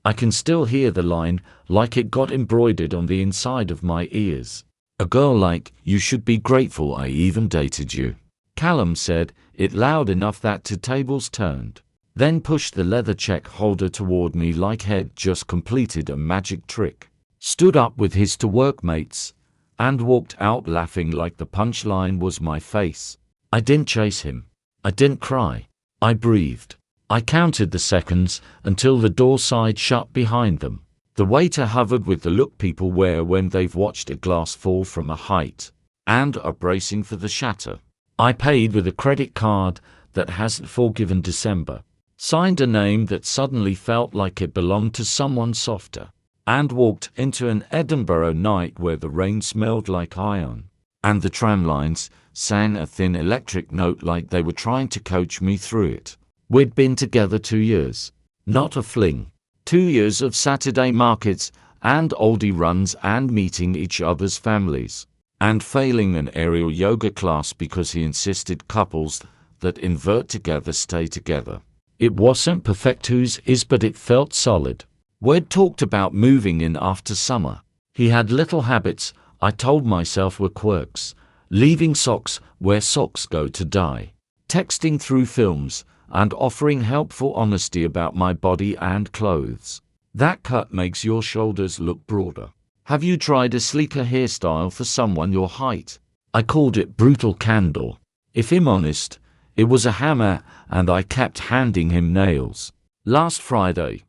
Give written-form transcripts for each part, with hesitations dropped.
I can still hear the line, like it got embroidered on the inside of my ears. A girl like, "You should be grateful I even dated you." Callum said it loud enough that two tables turned, then pushed the leather check holder toward me like he'd just completed a magic trick, stood up with his two workmates, and walked out laughing like the punchline was my face. I didn't chase him. I didn't cry. I breathed. I counted the seconds until the door side shut behind them. The waiter hovered with the look people wear when they've watched a glass fall from a height and are bracing for the shatter. I paid with a credit card that hasn't forgiven December, signed a name that suddenly felt like it belonged to someone softer, and walked into an Edinburgh night where the rain smelled like iron, and the tram lines sang a thin electric note like they were trying to coach me through it. We'd been together 2 years. Not a fling. 2 years of Saturday markets and oldie runs and meeting each other's families, and failing an aerial yoga class because he insisted couples that invert together stay together. It wasn't perfectus is, but it felt solid. We'd talked about moving in after summer. He had little habits I told myself were quirks, leaving socks where socks go to die, texting through films, and offering helpful honesty about my body and clothes. That cut makes your shoulders look broader. Have you tried a sleeker hairstyle for someone your height? I called it brutal candor. If I'm honest, it was a hammer, and I kept handing him nails. Last Friday,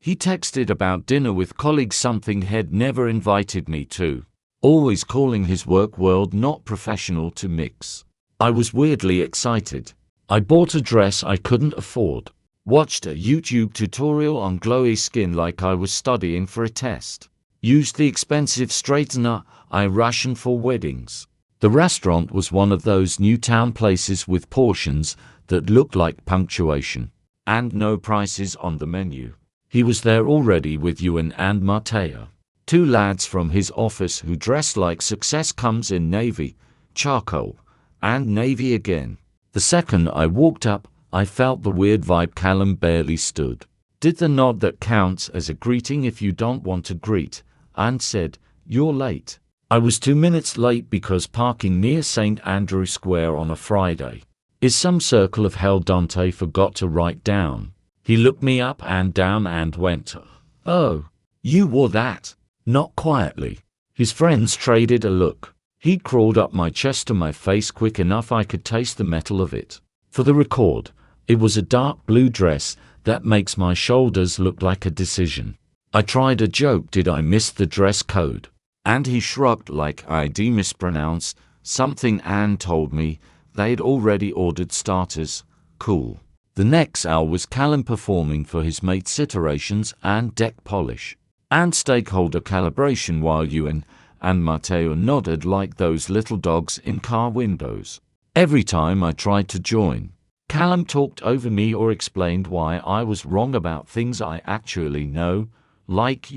he texted about dinner with colleagues, something he'd never invited me to, always calling his work world not professional to mix. I was weirdly excited. I bought a dress I couldn't afford, watched a YouTube tutorial on glowy skin like I was studying for a test, used the expensive straightener I ration for weddings. The restaurant was one of those new town places with portions that looked like punctuation, and no prices on the menu. He was there already with Ewan and Matteo, two lads from his office who dressed like success comes in navy, charcoal, and navy again. The second I walked up, I felt the weird vibe. Callum barely stood, did the nod that counts as a greeting if you don't want to greet, and said, "You're late." I was 2 minutes late because parking near St. Andrew Square on a Friday is some circle of hell Dante forgot to write down. He looked me up and down and went, "Oh, you wore that?" Not quietly. His friends traded a look. He crawled up my chest to my face quick enough I could taste the metal of it. For the record, it was a dark blue dress that makes my shoulders look like a decision. I tried a joke, did I miss the dress code? And he shrugged like I'd mispronounced something and told me they'd already ordered starters. Cool. The next hour was Callum performing for his mates' iterations and deck polish, and stakeholder calibration while Ewan and Matteo nodded like those little dogs in car windows. Every time I tried to join, Callum talked over me or explained why I was wrong about things I actually know, like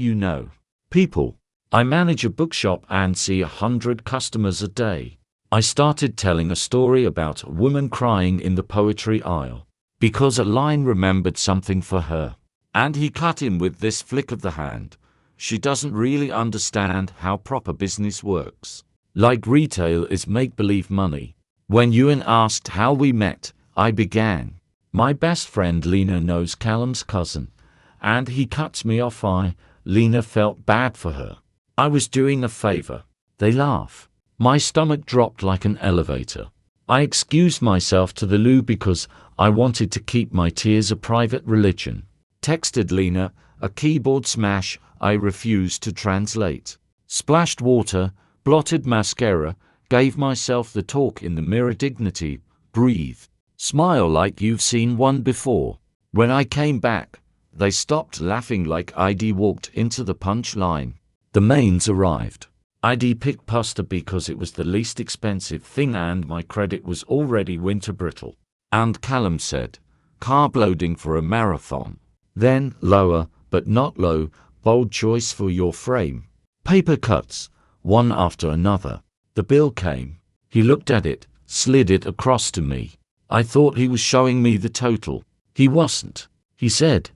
people. I manage a bookshop and see 100 customers a day. I started telling a story about a woman crying in the poetry aisle because a line remembered something for her, and he cut in with this flick of the hand. She doesn't really understand how proper business works. Like retail is make-believe money. When Ewan asked how we met, I began. My best friend Lena knows Callum's cousin, and he cuts me off. Lena felt bad for her. I was doing a favor. They laugh. My stomach dropped like an elevator. I excused myself to the loo because I wanted to keep my tears a private religion. Texted Lena, a keyboard smash I refused to translate. Splashed water, blotted mascara, gave myself the talk in the mirror. Dignity, breathe, smile like you've seen one before. When I came back, they stopped laughing like I'd walked into the punch line. The mains arrived. I'd picked pasta because it was the least expensive thing and my credit was already winter brittle. And Callum said, "Carb loading for a marathon." Then, lower, but not low, bold choice for your frame. Paper cuts, one after another. The bill came. He looked at it, slid it across to me. I thought he was showing me the total. He wasn't. He said,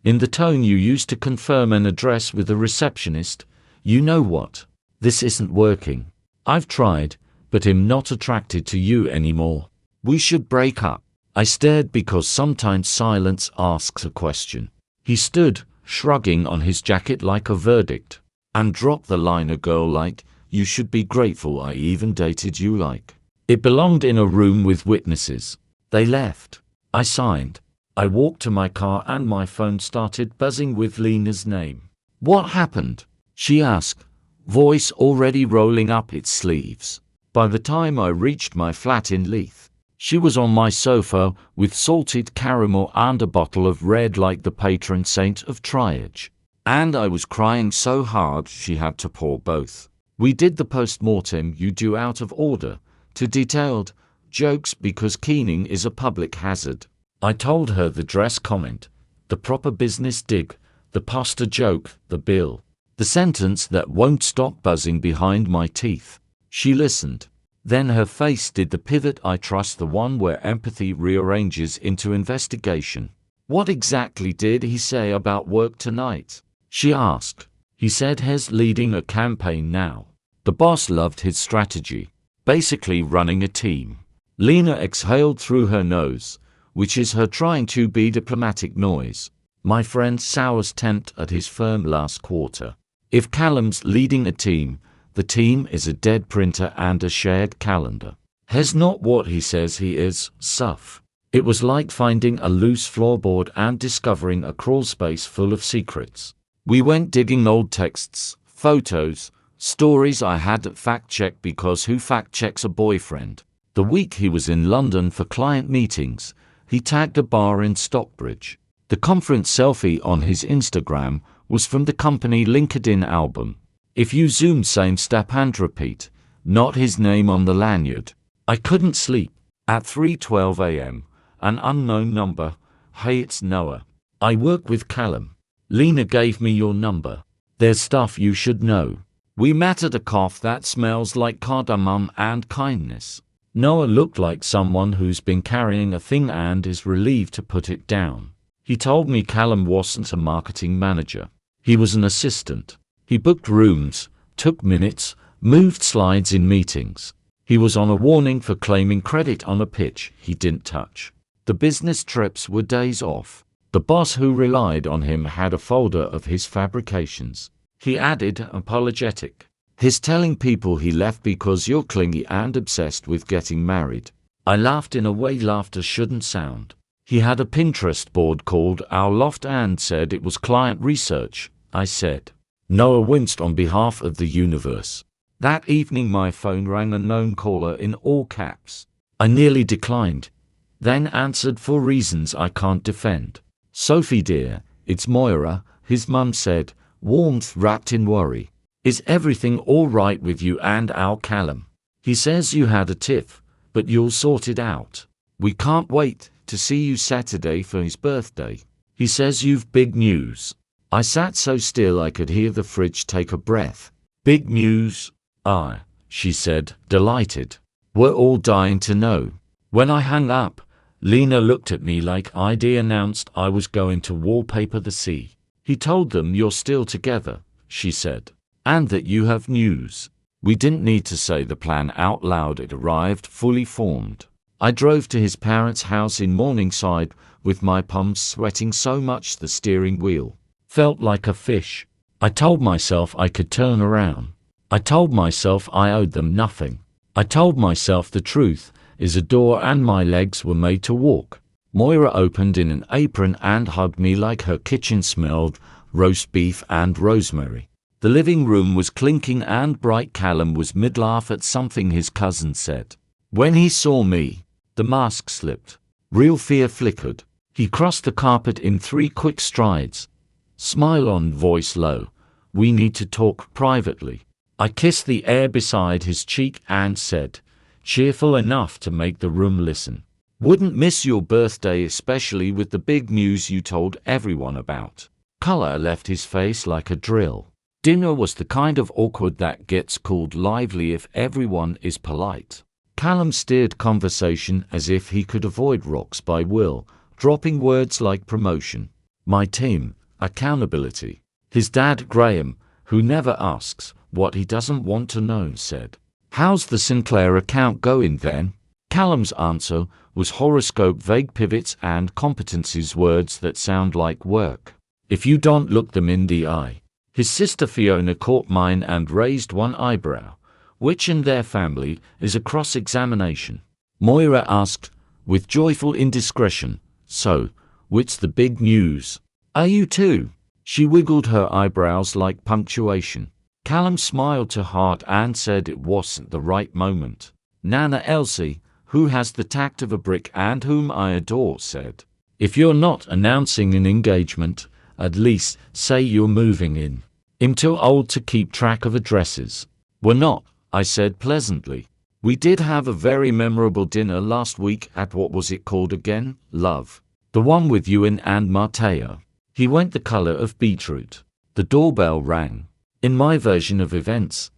in the tone you used to confirm an address with a receptionist. You know what? This isn't working. I've tried, but I'm not attracted to you anymore. We should break up. I stared because sometimes silence asks a question. He stood, shrugging on his jacket like a verdict, and dropped the line a girl like, you should be grateful I even dated you like. It belonged in a room with witnesses. They left. I signed. I walked to my car and my phone started buzzing with Lena's name. What happened? She asked, voice already rolling up its sleeves. By the time I reached my flat in Leith, she was on my sofa with salted caramel and a bottle of red like the patron saint of triage. And I was crying so hard she had to pour both. We did the post-mortem you do out of order, to detailed jokes because keening is a public hazard. I told her the dress comment, the proper business dig, the pasta joke, the bill, the sentence that won't stop buzzing behind my teeth. She listened. Then her face did the pivot I trust, the one where empathy rearranges into investigation. What exactly did he say about work tonight? She asked. He said he's leading a campaign now. The boss loved his strategy. Basically running a team. Lena exhaled through her nose, which is her trying to be diplomatic noise. My friend Sauer's tempt at his firm last quarter. If Callum's leading a team, the team is a dead printer and a shared calendar. He's not what he says he is, suff. It was like finding a loose floorboard and discovering a crawlspace full of secrets. We went digging old texts, photos, stories I had fact-checked because who fact-checks a boyfriend? The week he was in London for client meetings, he tagged a bar in Stockbridge. The conference selfie on his Instagram was from the company LinkedIn album. If you zoom same step and repeat, not his name on the lanyard. I couldn't sleep. At 3:12 a.m., an unknown number. Hey, it's Noah. I work with Callum. Lena gave me your number. There's stuff you should know. We met at a cough that smells like cardamom and kindness. Noah looked like someone who's been carrying a thing and is relieved to put it down. He told me Callum wasn't a marketing manager. He was an assistant. He booked rooms, took minutes, moved slides in meetings. He was on a warning for claiming credit on a pitch he didn't touch. The business trips were days off. The boss who relied on him had a folder of his fabrications. He added, apologetic. He's telling people he left because you're clingy and obsessed with getting married. I laughed in a way laughter shouldn't sound. He had a Pinterest board called Our Loft and said it was client research, I said. Noah winced on behalf of the universe. That evening my phone rang, a known caller in all caps. I nearly declined, then answered for reasons I can't defend. Sophie dear, it's Moira, his mum said, warmth wrapped in worry. Is everything all right with you and our Callum? He says you had a tiff, but you'll sort it out. We can't wait to see you Saturday for his birthday. He says you've big news. I sat so still I could hear the fridge take a breath. Big news? Ah, she said, delighted. We're all dying to know. When I hung up, Lena looked at me like I'd announced I was going to wallpaper the sea. He told them you're still together, she said, and that you have news. We didn't need to say the plan out loud. It arrived fully formed. I drove to his parents' house in Morningside with my palms sweating so much the steering wheel felt like a fish. I told myself I could turn around. I told myself I owed them nothing. I told myself the truth is a door and my legs were made to walk. Moira opened in an apron and hugged me like her kitchen smelled roast beef and rosemary. The living room was clinking and bright. Callum was mid-laugh at something his cousin said. When he saw me, the mask slipped. Real fear flickered. He crossed the carpet in 3 quick strides. Smile on, voice low. We need to talk privately. I kissed the air beside his cheek and said, cheerful enough to make the room listen. Wouldn't miss your birthday, especially with the big news you told everyone about. Color left his face like a drill. Dinner was the kind of awkward that gets called lively if everyone is polite. Callum steered conversation as if he could avoid rocks by will, dropping words like promotion. My team, accountability. His dad, Graham, who never asks what he doesn't want to know, said, "How's the Sinclair account going then?" Callum's answer was horoscope, vague pivots and competencies, words that sound like work if you don't look them in the eye. His sister Fiona caught mine and raised one eyebrow, which in their family is a cross-examination. Moira asked, with joyful indiscretion, "So, what's the big news? Are you too?" She wiggled her eyebrows like punctuation. Callum smiled to heart and said it wasn't the right moment. Nana Elsie, who has the tact of a brick and whom I adore, said, "If you're not announcing an engagement, at least say you're moving in. I'm too old to keep track of addresses." "We're not," I said pleasantly. "We did have a very memorable dinner last week at what was it called again, love? The one with Ewan and Matteo." He went the color of beetroot. The doorbell rang. In my version of events,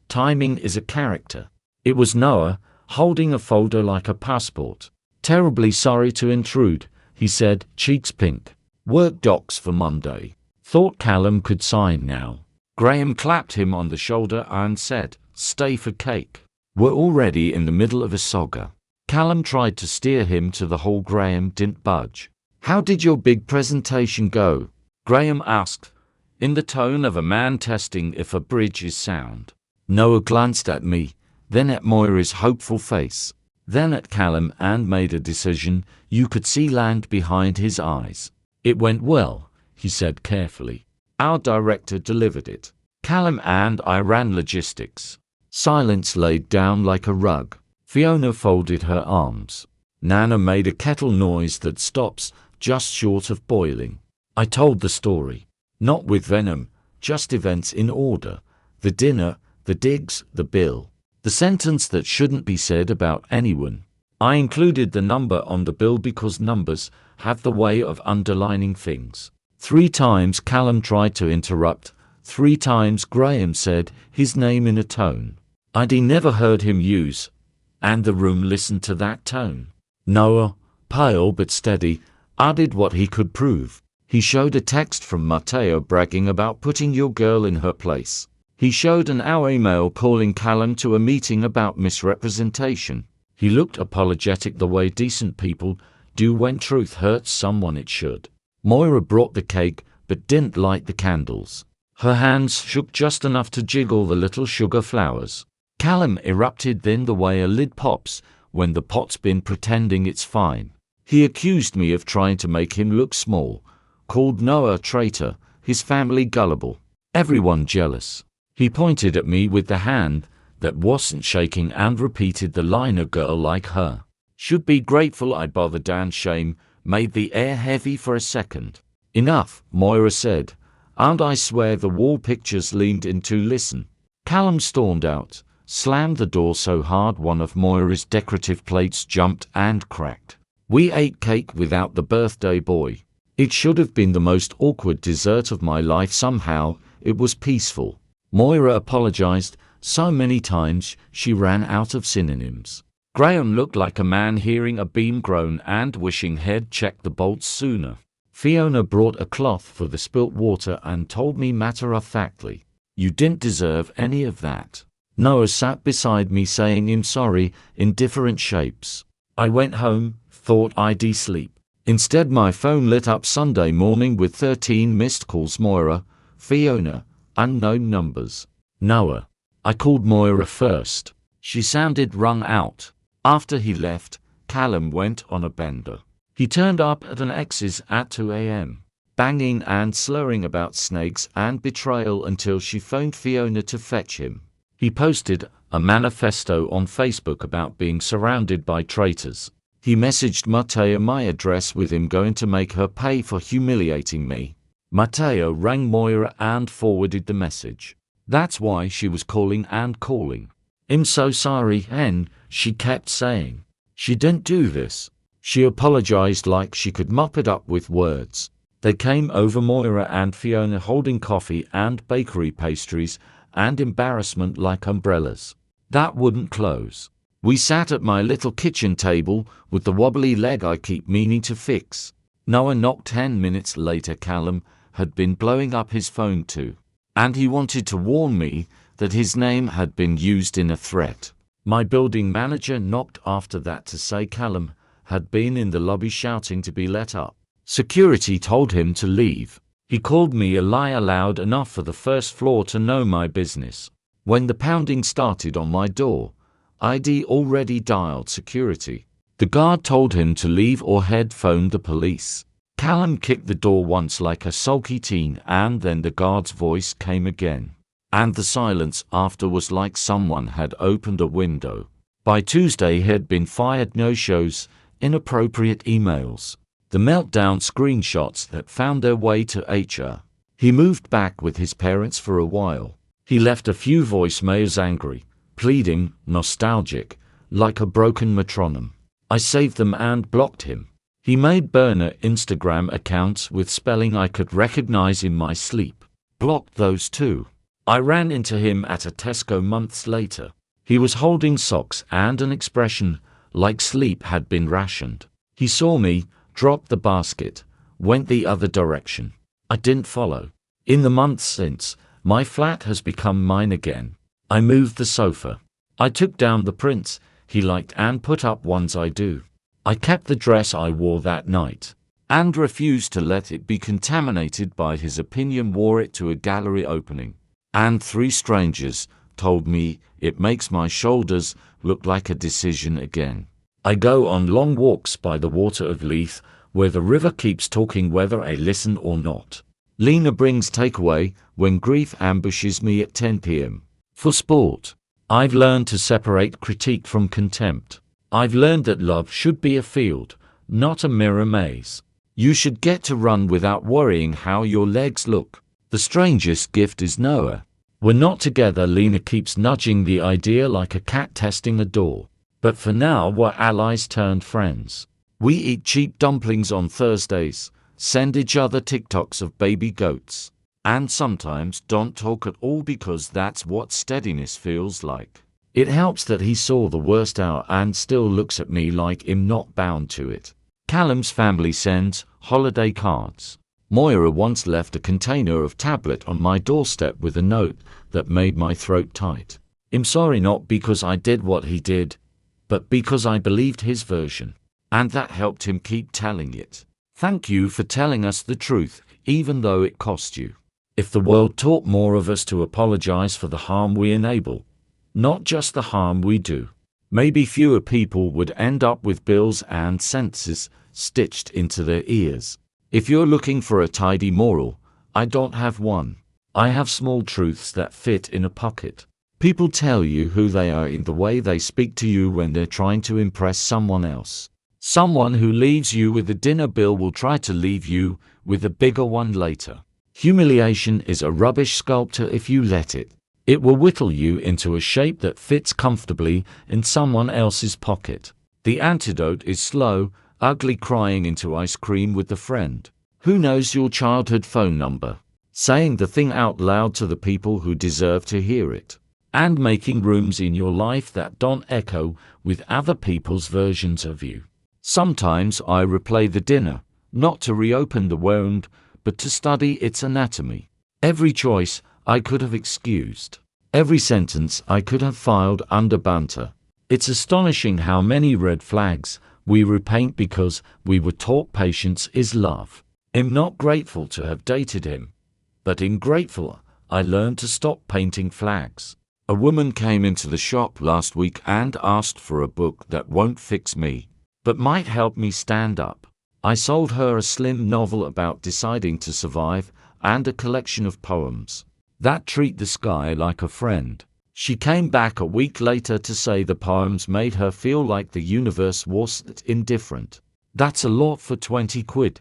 timing is a character. It was Noah, holding a folder like a passport. "Terribly sorry to intrude," he said, cheeks pink. "Work docs for Monday." Thought Callum could sign now. Graham clapped him on the shoulder and said, "Stay for cake." We're already in the middle of a saga. Callum tried to steer him to the hall. Graham didn't budge. "How did your big presentation go?" Graham asked, in the tone of a man testing if a bridge is sound. Noah glanced at me, then at Moira's hopeful face, then at Callum, and made a decision. You could see land behind his eyes. "It went well," he said carefully. "Our director delivered it. Callum and I ran logistics." Silence laid down like a rug. Fiona folded her arms. Nana made a kettle noise that stops just short of boiling. I told the story. Not with venom, just events in order. The dinner, the digs, the bill. The sentence that shouldn't be said about anyone. I included the number on the bill because numbers have the way of underlining things. 3 times Callum tried to interrupt. 3 times Graham said his name in a tone I'd never heard him use, and the room listened to that tone. Noah, pale but steady, added what he could prove. He showed a text from Matteo bragging about putting your girl in her place. He showed an our email calling Callum to a meeting about misrepresentation. He looked apologetic the way decent people do when truth hurts someone it should. Moira brought the cake but didn't light the candles. Her hands shook just enough to jiggle the little sugar flowers. Callum erupted then the way a lid pops when the pot's been pretending it's fine. He accused me of trying to make him look small, called Noah a traitor, his family gullible, everyone jealous. He pointed at me with the hand that wasn't shaking and repeated the line, "A girl like her should be grateful I bothered," and shame made the air heavy for a second. "Enough," Moira said, and I swear the wall pictures leaned in to listen. Callum stormed out, slammed the door so hard one of Moira's decorative plates jumped and cracked. We ate cake without the birthday boy. It should have been the most awkward dessert of my life. Somehow, it was peaceful. Moira apologized so many times she ran out of synonyms. Graham looked like a man hearing a beam groan and wishing he'd checked the bolts sooner. Fiona brought a cloth for the spilt water and told me matter-of-factly, "You didn't deserve any of that." Noah sat beside me saying I'm sorry in different shapes. I went home, thought I'd sleep. Instead my phone lit up Sunday morning with 13 missed calls. Moira, Fiona, unknown numbers. Noah. I called Moira first. She sounded wrung out. After he left, Callum went on a bender. He turned up at an ex's at 2 a.m., banging and slurring about snakes and betrayal until she phoned Fiona to fetch him. He posted a manifesto on Facebook about being surrounded by traitors. He messaged Matteo my address with him going to make her pay for humiliating me. Matteo rang Moira and forwarded the message. That's why she was calling and calling. "I'm so sorry, Hen," she kept saying. She didn't do this. She apologized like she could mop it up with words. They came over, Moira and Fiona holding coffee and bakery pastries and embarrassment like umbrellas. That wouldn't close. We sat at my little kitchen table with the wobbly leg I keep meaning to fix. Noah knocked 10 minutes later. Callum had been blowing up his phone too, and he wanted to warn me that his name had been used in a threat. My building manager knocked after that to say Callum had been in the lobby shouting to be let up. Security told him to leave. He called me a liar loud enough for the first floor to know my business. When the pounding started on my door, I'd already dialed security. The guard told him to leave or he'd phone the police. Callum kicked the door once like a sulky teen, and then the guard's voice came again. And the silence after was like someone had opened a window. By Tuesday he'd been fired. No shows, inappropriate emails, the meltdown screenshots that found their way to HR. He moved back with his parents for a while. He left a few voicemails, angry, pleading, nostalgic, like a broken metronome. I saved them and blocked him. He made burner Instagram accounts with spelling I could recognize in my sleep. Blocked those too. I ran into him at a Tesco months later. He was holding socks and an expression like sleep had been rationed. He saw me, dropped the basket, went the other direction. I didn't follow. In the months since, my flat has become mine again. I moved the sofa. I took down the prints he liked and put up ones I do. I kept the dress I wore that night and refused to let it be contaminated by his opinion. Wore it to a gallery opening, and 3 strangers told me it makes my shoulders look like a decision again. I go on long walks by the water of Leith, where the river keeps talking whether I listen or not. Lena brings takeaway when grief ambushes me at 10 p.m. For sport, I've learned to separate critique from contempt. I've learned that love should be a field, not a mirror maze. You should get to run without worrying how your legs look. The strangest gift is Noah. We're not together. Lena keeps nudging the idea like a cat testing a door. But for now we're allies turned friends. We eat cheap dumplings on Thursdays, send each other TikToks of baby goats, and sometimes don't talk at all because that's what steadiness feels like. It helps that he saw the worst hour and still looks at me like I'm not bound to it. Callum's family sends holiday cards. Moira once left a container of tablet on my doorstep with a note that made my throat tight. I'm sorry, not because I did what he did, but because I believed his version, and that helped him keep telling it. Thank you for telling us the truth, even though it cost you. If the world taught more of us to apologize for the harm we enable, not just the harm we do, maybe fewer people would end up with bills and sentences stitched into their ears. If you're looking for a tidy moral, I don't have one. I have small truths that fit in a pocket. People tell you who they are in the way they speak to you when they're trying to impress someone else. Someone who leaves you with a dinner bill will try to leave you with a bigger one later. Humiliation is a rubbish sculptor if you let it. It will whittle you into a shape that fits comfortably in someone else's pocket. The antidote is slow, ugly crying into ice cream with a friend who knows your childhood phone number, saying the thing out loud to the people who deserve to hear it, and making rooms in your life that don't echo with other people's versions of you. Sometimes I replay the dinner, not to reopen the wound, but to study its anatomy. Every choice I could have excused, every sentence I could have filed under banter. It's astonishing how many red flags we repaint because we were taught patience is love. I'm not grateful to have dated him, but I'm grateful I learned to stop painting flags. A woman came into the shop last week and asked for a book that won't fix me, but might help me stand up. I sold her a slim novel about deciding to survive and a collection of poems that treat the sky like a friend. She came back a week later to say the poems made her feel like the universe was indifferent. That's a lot for 20 quid,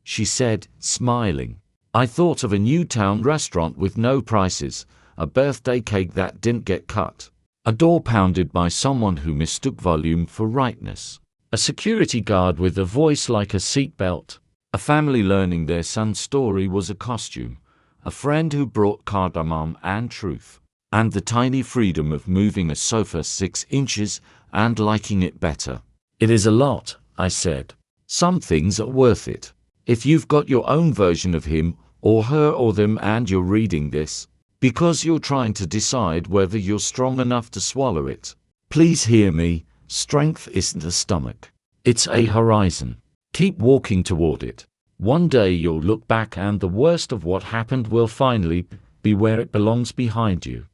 she said, smiling. I thought of a Newtown restaurant with no prices, a birthday cake that didn't get cut, a door pounded by someone who mistook volume for rightness, a security guard with a voice like a seatbelt, a family learning their son's story was a costume, a friend who brought cardamom and truth, and the tiny freedom of moving a sofa 6 inches and liking it better. It is a lot, I said. Some things are worth it. If you've got your own version of him or her or them and you're reading this because you're trying to decide whether you're strong enough to swallow it, please hear me. Strength isn't a stomach. It's a horizon. Keep walking toward it. One day you'll look back and the worst of what happened will finally be where it belongs, behind you.